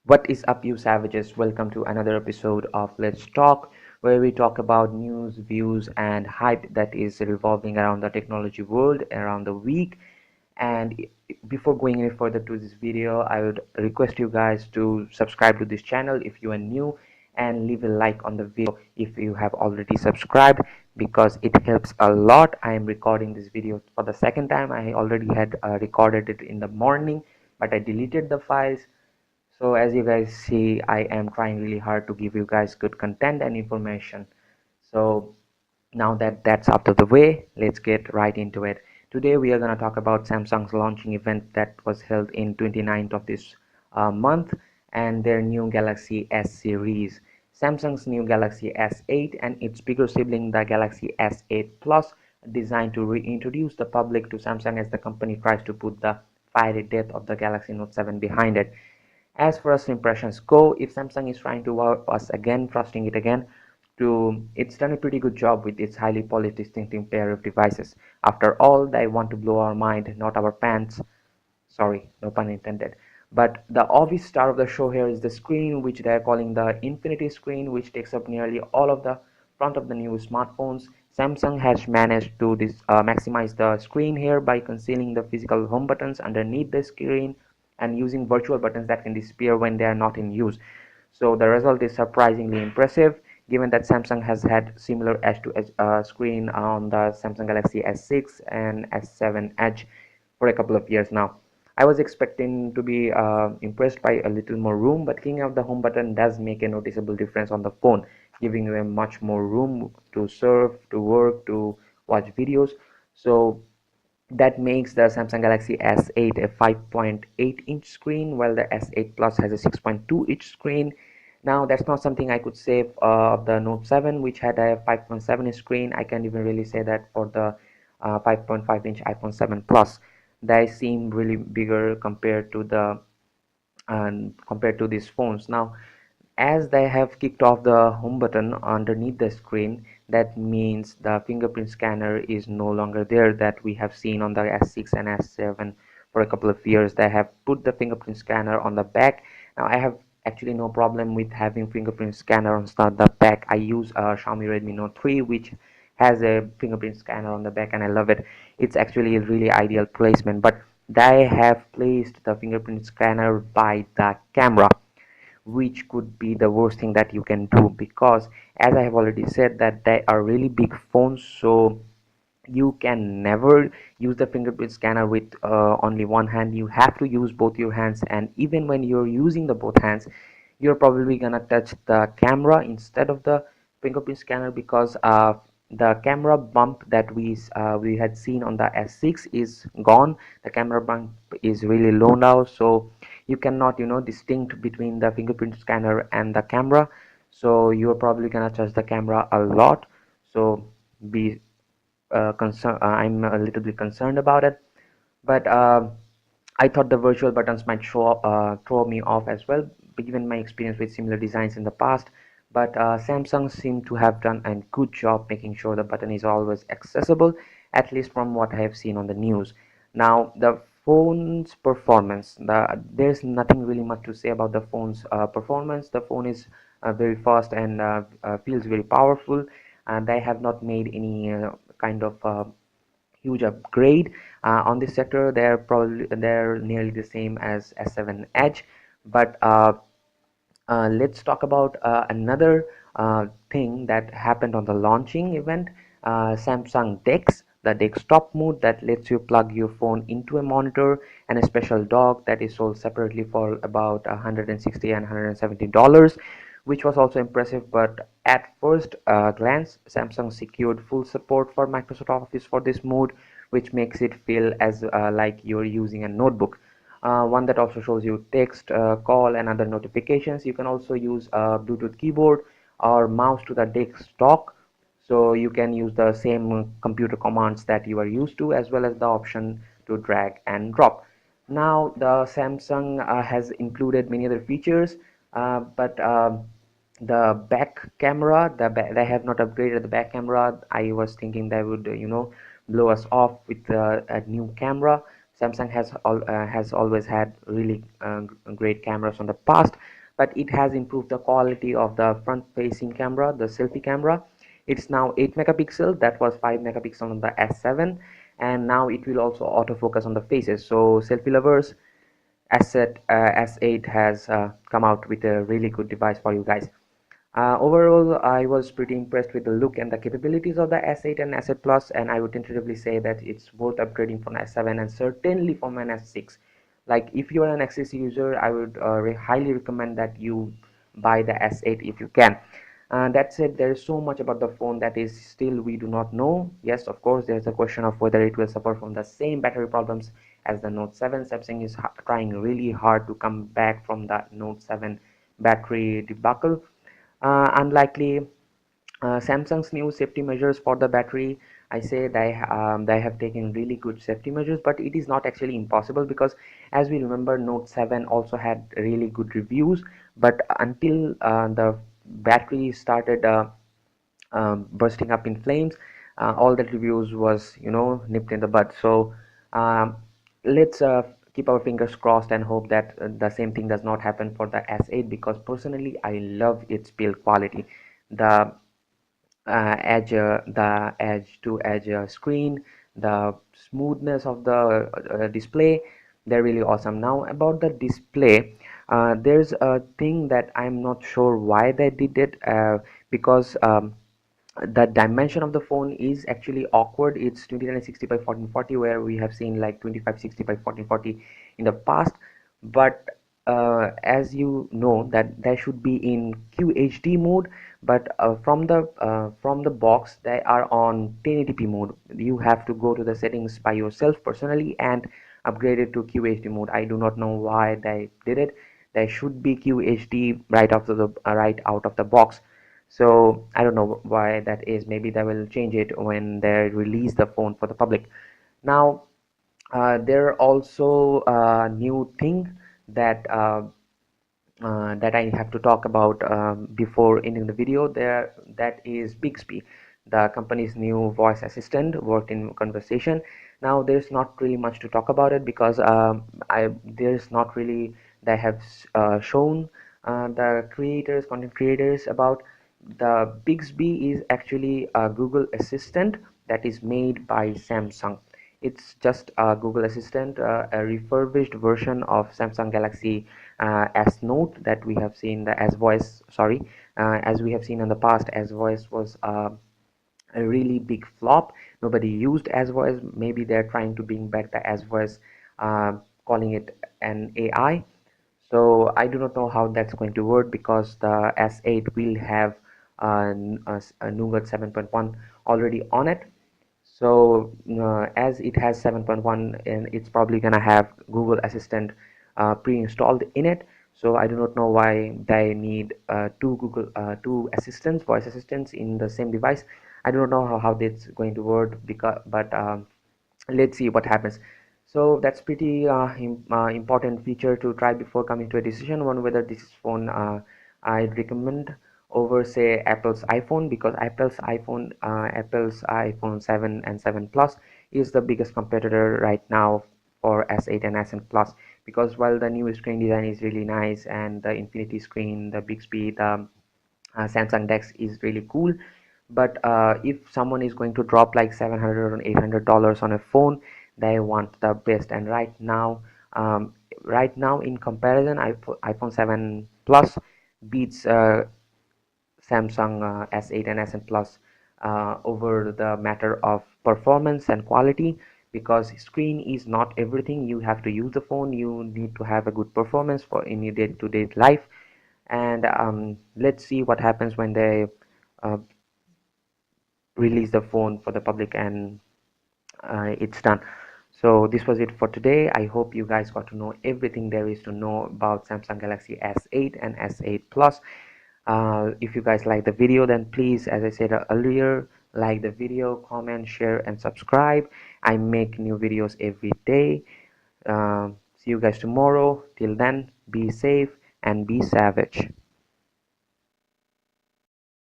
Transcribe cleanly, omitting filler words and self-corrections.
What is up, you savages? Welcome to another episode of Let's Talk, where we talk about news, views, and hype that is revolving around the technology world around the week. And before going any further to this video, I would request you guys to subscribe to this channel if you are new, and leave a like on the video if you have already subscribed, because it helps a lot. I am recording this video for the second time. I already had recorded it in the morning, but I deleted the files. So as you guys see, I am trying really hard to give you guys good content and information. So now that that's out of the way, let's get right into it. Today we are going to talk about Samsung's launching event that was held in 29th of this month, and their new Galaxy S series. Samsung's new Galaxy S8 and its bigger sibling, the Galaxy S8 Plus, designed to reintroduce the public to Samsung as the company tries to put the fiery death of the Galaxy Note 7 behind it. As first impressions go, if Samsung is trying to wow us again, trusting it again, it's done a pretty good job with its highly polished, distinctive pair of devices. After all, they want to blow our mind, not our pants. Sorry, no pun intended. But the obvious star of the show here is the screen, which they are calling the Infinity screen, which takes up nearly all of the front of the new smartphones. Samsung has managed to maximize the screen here by concealing the physical home buttons underneath the screen and using virtual buttons that can disappear when they are not in use. So the result is surprisingly impressive, given that Samsung has had similar edge to edge screen on the Samsung Galaxy S6 and S7 Edge for a couple of years now. I was expecting to be impressed by a little more room, but clicking out the home button does make a noticeable difference on the phone, giving you a much more room to surf, to work, to watch videos. So that makes the Samsung Galaxy S8 a 5.8-inch screen, while the S8 Plus has a 6.2-inch screen. Now, that's not something I could say of the Note 7, which had a 5.7-inch screen. I can't even really say that for the 5.5-inch iPhone 7 Plus. They seem really bigger compared to these phones. Now, as they have kicked off the home button underneath the screen, that means the fingerprint scanner is no longer there that we have seen on the S6 and S7 for a couple of years. They have put the fingerprint scanner on the back. Now I have actually no problem with having fingerprint scanner on the back. I use a Xiaomi Redmi Note 3, which has a fingerprint scanner on the back, and I love it. It's actually a really ideal placement, but they have placed the fingerprint scanner by the camera, which could be the worst thing that you can do, because as I have already said that they are really big phones, so you can never use the fingerprint scanner with only one hand. You have to use both your hands, and even when you're using the both hands, you're probably gonna touch the camera instead of the fingerprint scanner, because the camera bump that we had seen on the S6 is gone. The camera bump is really low now, so you cannot distinct between the fingerprint scanner and the camera, so you're probably gonna touch the camera a lot. So be I'm a little bit concerned about it, but I thought the virtual buttons might throw me off as well, given my experience with similar designs in the past. But Samsung seemed to have done a good job making sure the button is always accessible, at least from what I have seen on the news. Now, the phone's performance, there's nothing really much to say about the phone's performance. The phone is very fast and feels very powerful, and they have not made any kind of huge upgrade on this sector. They're nearly the same as S7 Edge, but let's talk about another thing that happened on the launching event. Samsung DeX, the desktop mode that lets you plug your phone into a monitor, and a special dock that is sold separately for about 160 and $170, which was also impressive. But at first glance, Samsung secured full support for Microsoft Office for this mode, which makes it feel as like you're using a notebook. One that also shows you text, call, and other notifications. You can also use a Bluetooth keyboard or mouse to the desktop, so you can use the same computer commands that you are used to, as well as the option to drag and drop. Now the Samsung has included many other features, but the back camera, they have not upgraded the back camera. I was thinking they would blow us off with a new camera. Samsung has always had really great cameras on the past, but it has improved the quality of the front-facing camera, the selfie camera. It's now 8 megapixel. That was 5 megapixel on the S7, and now it will also autofocus on the faces. So selfie lovers, S8 has come out with a really good device for you guys. Overall, I was pretty impressed with the look and the capabilities of the S8 and S8 Plus, and I would tentatively say that it's worth upgrading from S7 and certainly from an S6. Like, if you are an S6 user, I would highly recommend that you buy the S8 if you can. That said, there is so much about the phone that is still we do not know. Yes, of course, there's a question of whether it will suffer from the same battery problems as the Note 7. Samsung is trying really hard to come back from the Note 7 battery debacle. Unlikely Samsung's new safety measures for the battery, I say they have taken really good safety measures, but it is not actually impossible because, as we remember, Note 7 also had really good reviews, but until the battery started bursting up in flames, all that reviews was, nipped in the bud. So um, let's keep our fingers crossed and hope that the same thing does not happen for the S8, because personally I love its build quality. The the edge to edge screen, the smoothness of the display, they're really awesome. Now about the display, there's a thing that I'm not sure why they did it, because the dimension of the phone is actually awkward. It's 2960 by 1440, where we have seen like 2560 by 1440 in the past. But as you know, that they should be in QHD mode, but from the box they are on 1080p mode. You have to go to the settings by yourself personally and upgrade it to QHD mode. I do not know why they did it. They should be QHD right out of the box. So I don't know why that is. Maybe they will change it when they release the phone for the public. Now there are also a new thing that that I have to talk about before ending the video. That is Bixby, the company's new voice assistant worked in conversation. Now there's not really much to talk about it because there's not really, they have shown the content creators about the Bixby is actually a Google Assistant that is made by Samsung. It's just a Google Assistant, a refurbished version of Samsung Galaxy S Note that we have seen, the S Voice, sorry, as we have seen in the past. S Voice was a really big flop. Nobody used S Voice. Maybe they're trying to bring back the S Voice, calling it an AI. So I do not know how that's going to work, because the S8 will have a Nougat 7.1 already on it. So as it has 7.1, and it's probably gonna have Google Assistant pre-installed in it. So I do not know why they need two assistants, voice assistants in the same device. I do not know how that's going to work, because but let's see what happens. So that's pretty important feature to try before coming to a decision on whether this phone I'd recommend over, say, Apple's iPhone, because Apple's iPhone 7 and 7 Plus is the biggest competitor right now for S8 and S8 Plus. Because while the new screen design is really nice, and the infinity screen, the Bixby, the Samsung Dex is really cool, but if someone is going to drop like 700 or $800 on a phone, they want the best. And right now in comparison, iPhone 7 Plus beats Samsung S8 and S8 Plus over the matter of performance and quality, because screen is not everything. You have to use the phone, you need to have a good performance for in your day-to-day life. And let's see what happens when they uh, release the phone for the public and it's done. So this was it for today. I hope you guys got to know everything there is to know about Samsung Galaxy S8 and S8 Plus. If you guys like the video, then please, as I said earlier, like the video, comment, share, and subscribe. I make new videos every day. See you guys tomorrow. Till then, be safe and be savage.